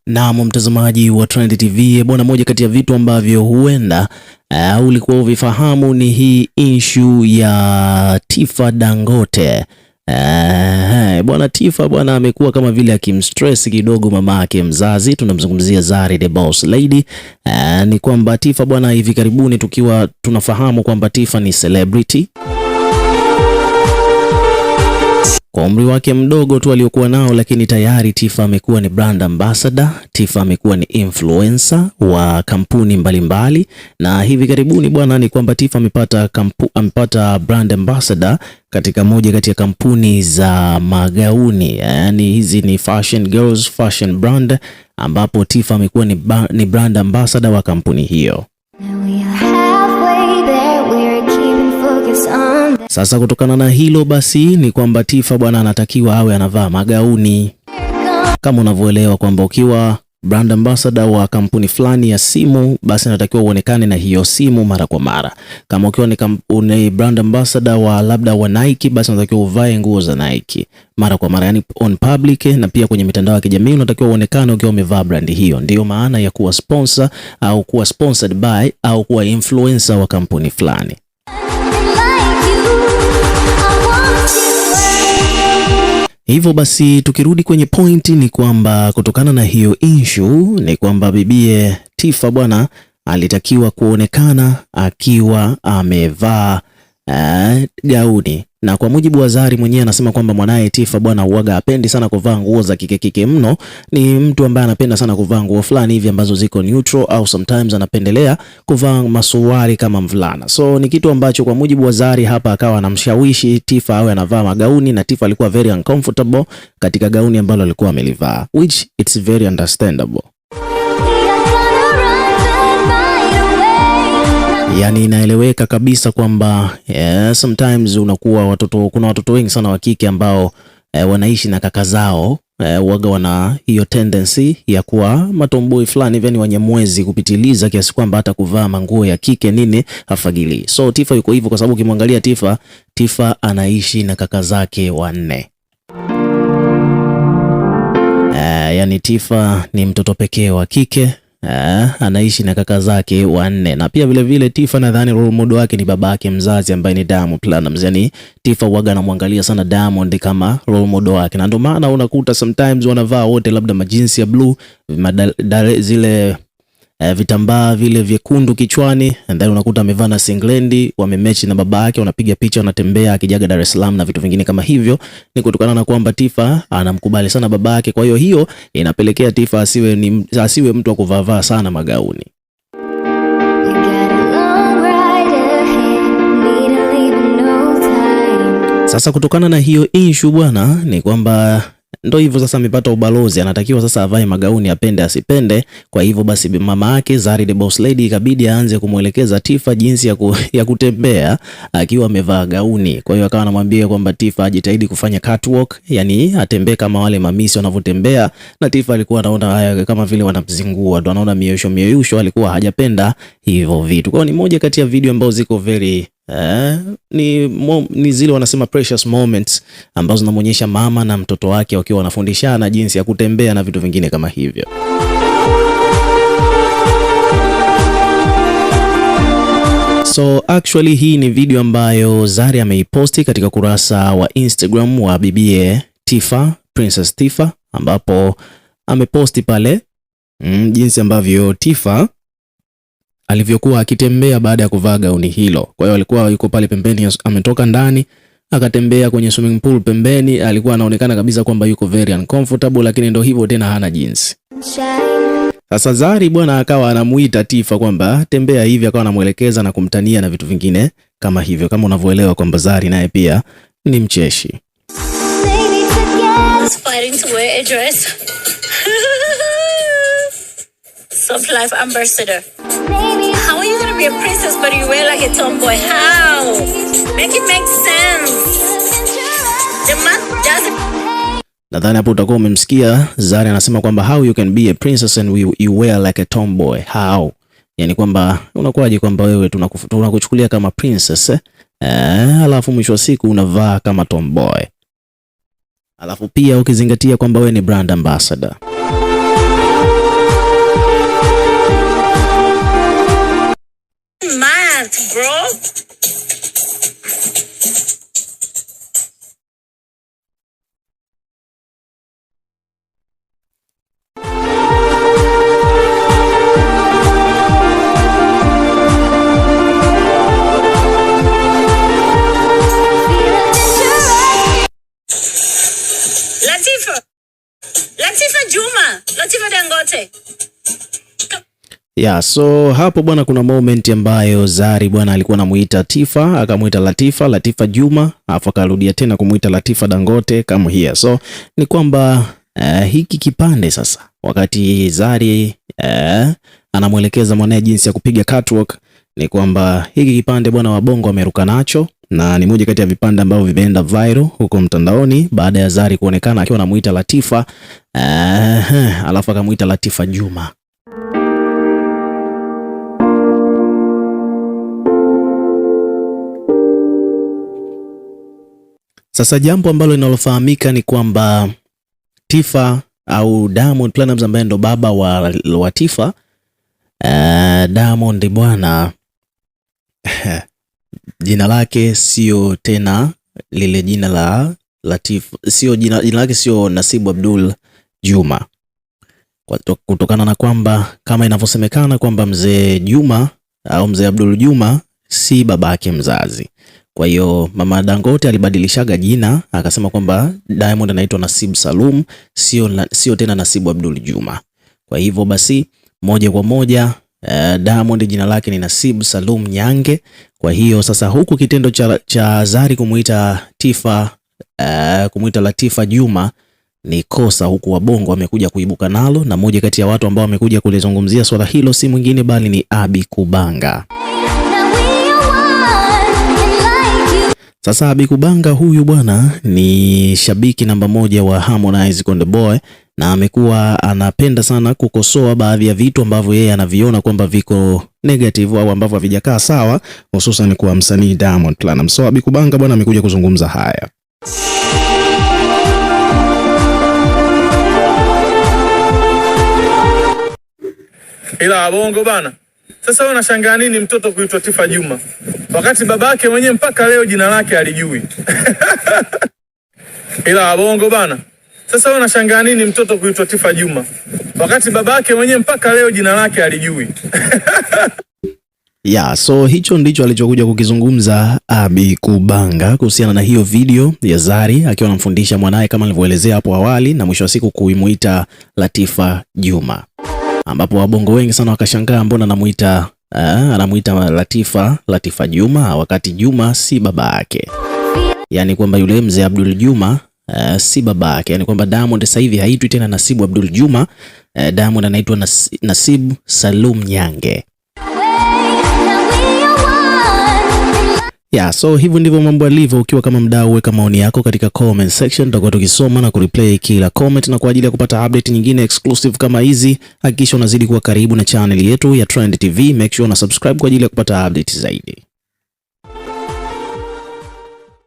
Na mtazamaji wa Trend TV bwana, moja kati ya vitu ambavyo huenda ulikuwa uvifahamu ni hii issue ya Tifa Dangote. Bwana Tifa bwana amekuwa kama vile akimstress kidogo mama yake mzazi. Tunamzungumzia Zari the Boss Lady. Ni kwamba Tifa bwana, hivi karibuni tukiwa tunafahamu kwamba Tifa ni celebrity kwa umri wake mdogo tu aliokuwa nao, lakini tayari Tifa amekuwa ni brand ambassador. Tifa amekuwa ni influencer wa kampuni mbalimbali, na hivi karibuni bwana ni kwamba Tifa amepata brand ambassador katika moja kati ya kampuni za magauni. Yani hizi ni fashion girls, fashion brand, ambapo Tifa amekuwa ni brand ambassador wa kampuni hiyo. Sasa kutokana na hilo basi ni kwamba Tifa bwana anatakiwa awe anavaa magauni. Kama unavyoelewa kwamba ukiwa brand ambassador wa kampuni fulani ya simu, basi anatakiwa uonekane na hiyo simu mara kwa mara. Kama ukiwa ni brand ambassador wa labda wa Nike, basi unatakiwa uvae nguo za Nike mara kwa mara, yani on public, na pia kwenye mitandao ya kijamii unatakiwa uonekane ukiwa umevaa brand hiyo. Ndiyo maana ya kuwa sponsor au kuwa sponsored by au kuwa influencer wa kampuni fulani. Hivyo basi tukirudi kwenye pointi ni kwamba kutokana na hiyo issue ni kwamba bibie Tifa bwana alitakiwa kuonekana akiwa amevaa gauni, na kwa mujibu wa Zari mwenyewe anasema kwamba mwanae Tifa bwana huaga hapendi sana kuvaa nguo za kike mno. Ni mtu ambaye anapenda sana kuvaa nguo fulani hivi ambazo ziko neutral, au sometimes anapendelea kuvaa masuruali kama mvulana. So ni kitu ambacho kwa mujibu wa Zari hapa akawa anamshawishi Tifa awe anavaa magauni, na Tifa alikuwa very uncomfortable katika gauni ambalo alikuwa amelivaa, which it's very understandable. Yani inaeleweka kabisa kwamba sometimes kuna watoto wengi sana wa kike ambao wanaishi na kaka zao, waga wana hiyo tendency ya kuwa matomboi fulani hivi, wanyamwezi kupitiliza kiasi kwamba hata kuvaa manguo ya kike nini hafagili. So Tifa yuko hivyo kwa sababu ukimwangalia Tifa anaishi na kaka zake wanne. Yani Tifa ni mtoto pekee wa kike. Anaishi na kaka zake wanne, na pia vile vile Tifa nadhani role model wake ni babake mzazi ambaye ni Diamond Platnumz. Yani Tifa huaga anamwangalia sana Diamond kama role model wake, na ndio maana unakuta sometimes wanavaa wote labda majinsi ya blue, zile vitambaa vile vyekundu kichwani, and then unakuta amevaa na singlendi, wamemechi na baba yake, wanapiga picha, wanatembea akijaga Dar es Salaam na vitu vingine kama hivyo. Ni kutokana na kwamba Tifa anamkubali sana baba yake, kwa hiyo inapelekea Tifa asiwe mtu wa kuvaa sana magauni. Sasa kutokana na hiyo issue bwana ni kwamba ndo hivyo sasa amepata ubalozi, anatakiwa sasa avae magauni apende asipende. Kwa hivyo basi mama yake Zari the Boss Lady ikabidi aanze kumuelekeza Tifa jinsi ya kutembea akiwa amevaa gauni. Kwa hiyo akawa anamwambia kwamba Tifa ajitahidi kufanya catwalk, yani atembee kama wale mamisi wanavyotembea, na Tifa alikuwa anaona haya kama vile wanamzingua, ndo anaona mioyusho, alikuwa hajapenda hivyo vitu. Kwa hiyo ni moja kati ya video ambazo ziko very ni zile wanasema precious moments ambazo zinamuonyesha mama na mtoto wake wakiwa wanafundishana jinsi ya kutembea na vitu vingine kama hivyo. So actually hii ni video ambayo Zari ameiposti katika kurasa wa Instagram wa bibie Tifa, Princess Tifa, ambapo ameposti pale jinsi ambavyo Tifa alivyokuwa akitembea baada ya kuvaa gauni hilo. Kwa hiyo alikuwa yuko pale pembeni, ametoka ndani akatembea kwenye swimming pool pembeni. Alikuwa anaonekana kabisa kwamba yuko very uncomfortable, lakini ndio hivyo tena, hana jinsi. Sasa Zari bwana akawa anamuita Tifa kwamba tembea hivi, akawa anamuelekeza na kumtania na vitu vingine kama hivyo. Kama unavyoelewa kwamba Zari naye pia ni mcheshi. Soft life ambassador. How are you gonna be a princess but you wear like a tomboy? How? Make it make sense. The man doesn't. Nadhani hapo utakuwa umemsikia Zari anasema kwamba how you can be a princess and you wear like a tomboy. How? Yani kwamba unakuwaje kwamba wewe tunakuchukulia kama princess alafu mwisho wa siku unavaa kama tomboy. Alafu pia ukizingatia kwamba wewe ni brand ambassador. what, bro? Latifa Juma, Latifa Dangote. Yeah, so hapo bwana kuna moment ambayo Zari bwana alikuwa anamuita Tifa, akamuita Latifa Juma, afu akarudia tena kumuita Latifa Dangote kama here. So ni kwamba hiki kipande sasa wakati Zari anamuelekeza mwanae jinsi ya kupiga catwalk, ni kwamba hiki kipande bwana Wabongo wameruka nacho na ni moja kati ya vipande ambavyo vimeenda viral huko mtandaoni baada ya Zari kuonekana akiwa anamuita Latifa alafu akamuita Latifa Juma. Sasa jambo ambalo linalofahamika ni kwamba Tifa au Diamond Platnumz ambaye ndo baba wa Tifa, Diamond bwana jina lake sio tena lile jina la Latif, sio jina lake sio Nasibu Abdul Juma, kutokana na kwamba kama inavyosemekana kwamba mzee Juma au mzee Abdul Juma si babake mzazi. Kwa hiyo mama Dangote alibadilishaga jina akasema kwamba Diamond anaitwa Nasib Salum, sio tena Nasibu Abdul Juma. Kwa hivyo basi moja kwa moja Diamond jina lake ni Nasib Salum Nyange. Kwa hiyo sasa huku kitendo cha Zari kumuita Tifa kumuita Latifa Juma ni kosa, huku Wabongo wamekuja kuibuka nalo, na moja kati ya watu ambao wamekuja kulizungumzia swala hilo si mwingine bali ni Abi Kubanga. Sasa Abi Kubanga huyu bwana ni shabiki namba moja wa Harmonize Konde Boy, na amekuwa anapenda sana kukosoa baadhi ya vitu ambavyo yeye anaviona kwamba viko negative au ambavyo havijakaa sawa, hususan kwa msanii Diamond Platnumz. So Abi Kubanga bwana amekuja kuzungumza haya. Ila Bongo bana, sasa wewe unashangaa nini mtoto kuitwa Tifa Juma wakati babake mwenyewe mpaka leo jina lake alijui? Ila Bongo bana, sasa wewe unashangaa nini mtoto kuitwa Tifa Juma wakati babake mwenyewe mpaka leo jina lake alijui? Yeah, so hicho ndicho alichokuja kukizungumza Abi Kubanga kuhusiana na hiyo video ya Zari akiwa anamfundisha mwanae kama nilivyoelezea hapo awali, na mwisho wa siku kuimuita Latifa Juma, ambapo Wabongo wengi sana wakashangaa mbona anamuita Latifa Juma wakati Juma si baba yake. Yani kwamba yule mzee Abdul Juma si baba yake. Yani kwamba Diamond sasa hivi haitwi tena Nasibu Abdul Juma, Diamond anaitwa Nasib Salum Nyange. Yeah, so hivyo ndivyo mambo yalivyo. Ukiwa kama mdau, weka maoni yako katika comment section, tutakuwa tukisoma na kureplay kila comment, na kwa ajili ya kupata update nyingine exclusive kama hizi, hakikisha unazidi kuwa karibu na channel yetu ya Trend TV. Make sure una subscribe kwa ajili ya kupata update zaidi.